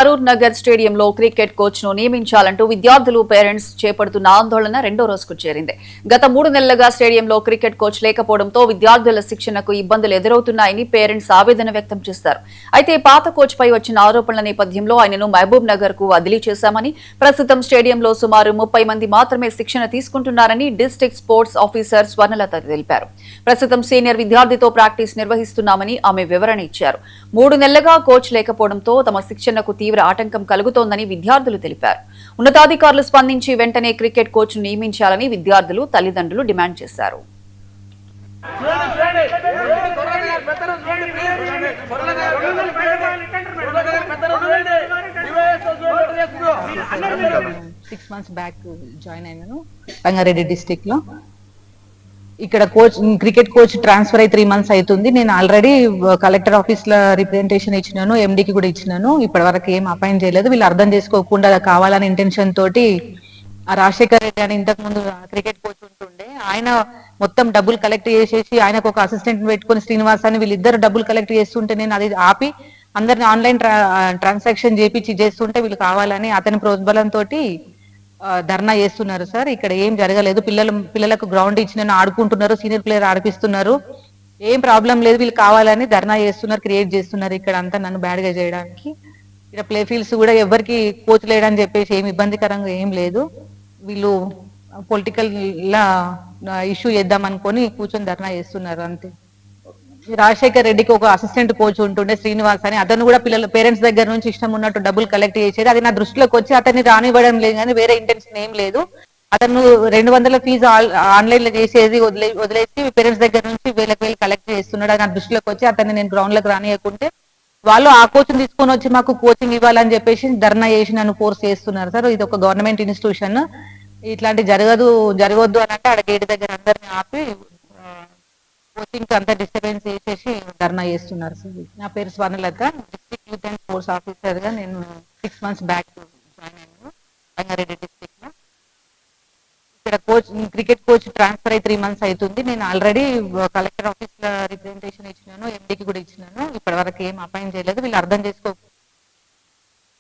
కరూర్ నగర్ స్టేడియంలో cricket coach ను నియమించాలంటూ విద్యార్థులు పేరెంట్స్ చేపడుతున్న ఆందోళన రెండో రోజుకు చేరింది. గత 3 నెలలుగా స్టేడియంలో క్రికెట్ కోచ్ లేకపోవడంతో విద్యార్థుల శిక్షణకు ఇబ్బందులు ఎదురవుతున్నాయని పేరెంట్స్ ఆవేదన వ్యక్తం చేశారు. అయితే పాత కోచ్ పై వచ్చిన ఆరోపణల నేపథ్యంలో ఆయనను మహబూబ్ నగర్ కు బదిలీ చేశామని, ప్రస్తుతం స్టేడియంలో సుమారు 30 మంది మాత్రమే శిక్షణ తీసుకుంటున్నారని డిస్ట్రిక్ట్ స్పోర్ట్స్ ఆఫీసర్ స్వర్ణలత తెలిపారు. ప్రస్తుతం సీనియర్ విద్యార్థితో ప్రాక్టీస్ నిర్వహిస్తున్నామని ఆమె వివరణ ఇచ్చారు. 3 నెలలుగా కోచ్ లేకపోవడంతో తమ శిక్షణకు తీవ్ర ఆటంకం కలుగుతోందని విద్యార్థులు తెలిపారు. ఉన్నతాధికారులు స్పందించి వెంటనే క్రికెట్ కోచ్ ను నియమించాలని విద్యార్థులు, తల్లిదండ్రులు డిమాండ్ చేశారు. మంత్స్ బ్యాక్ జాయిన్ అయినాను రంగారెడ్డి డిస్ట్రిక్ట్ లో. ఇక్కడ కోచ్ క్రికెట్ కోచ్ ట్రాన్స్ఫర్ అయి 3 మంత్స్ అవుతుంది. నేను ఆల్రెడీ కలెక్టర్ ఆఫీస్ లో రిప్రజెంటేషన్ ఇచ్చినాను, ఎండీకి కూడా ఇచ్చినాను. ఇప్పటి వరకు ఏం అపాయింట్ చేయలేదు. వీళ్ళు అర్థం చేసుకోకుండా కావాలని ఇంటెన్షన్ తోటి రాజశేఖర్ రెడ్డి అని ఇంతకు ముందు క్రికెట్ కోచ్ ఉంటుండే, ఆయన మొత్తం డబ్బులు కలెక్ట్ చేసేసి ఆయనకు ఒక అసిస్టెంట్ పెట్టుకుని శ్రీనివాస్ అని వీళ్ళిద్దరు డబ్బులు కలెక్ట్ చేస్తుంటే నేను అది ఆపి అందరిని ఆన్లైన్ ట్రాన్సాక్షన్ చేస్తుంటే వీళ్ళు కావాలని అతని ప్రోద్బలంతో ధర్నా చేస్తున్నారు సార్. ఇక్కడ ఏం జరగలేదు. పిల్లలకు గ్రౌండ్ ఇచ్చిన ఆడుకుంటున్నారు, సీనియర్ ప్లేయర్ ఆడిపిస్తున్నారు, ఏం ప్రాబ్లం లేదు. వీళ్ళు కావాలని ధర్నా చేస్తున్నారు, క్రియేట్ చేస్తున్నారు ఇక్కడ అంతా నన్ను బ్యాడ్ గా చేయడానికి. ఇక్కడ ప్లే ఫీల్డ్స్ కూడా ఎవరికి కోచ్ లేడని చెప్పేసి ఏం ఇబ్బందికరంగా ఏం లేదు. వీళ్ళు పొలిటికల్ లా ఇష్యూ చేద్దాం అనుకొని కూర్చొని ధర్నా చేస్తున్నారు అంతే. రాజశేఖర్ రెడ్డికి ఒక అసిస్టెంట్ కోచ్ ఉంటుండే శ్రీనివాస్ అని, అతను కూడా పేరెంట్స్ దగ్గర నుంచి ఇష్టం ఉన్నట్టు డబ్బులు కలెక్ట్ చేసేది. అది నా దృష్టిలోకి వచ్చి అతన్ని రానివ్వడం లేదు, కానీ వేరే ఇంటెన్షన్ ఏం లేదు. అతను 200 ఫీజు ఆన్లైన్ లో చేసేది వదిలేసి పేరెంట్స్ దగ్గర నుంచి వేలకు కలెక్ట్ చేస్తున్నాడు. అది నా దృష్టిలోకి వచ్చి అతన్ని నేను గ్రౌండ్ లోకి రానియకుంటే వాళ్ళు ఆ కోచ్ తీసుకొని వచ్చి మాకు కోచింగ్ ఇవ్వాలని చెప్పేసి ధర్నా చేసి నన్ను ఫోర్స్ చేస్తున్నారు సార్. ఇది ఒక గవర్నమెంట్ ఇన్స్టిట్యూషన్, ఇట్లాంటి జరగవద్దు అని అంటే ఆడ గేట్ దగ్గర అందరిని ఆపి కోచింగ్ అంతా డిస్టర్బెన్స్ చేసేసి ధర్నా చేస్తున్నారు సార్. నా పేరు Swarnalatha, district youth and sports officer గా నేను 6 మంత్స్ బ్యాక్ జాయిన్ అయ్యాను రంగారెడ్డి డిస్ట్రిక్ట్ లో. ఇక్కడ క్రికెట్ కోచ్ ట్రాన్స్ఫర్ అయి 3 మంత్స్ అవుతుంది. నేను ఆల్రెడీ కలెక్టర్ ఆఫీస్ లో రిప్రజెంటేషన్ ఇచ్చినాను, ఎండీకి కూడా ఇచ్చినాను. ఇప్పటి వరకు ఏం అపాయింట్ చేయలేదు. వీళ్ళు అర్థం చేసుకో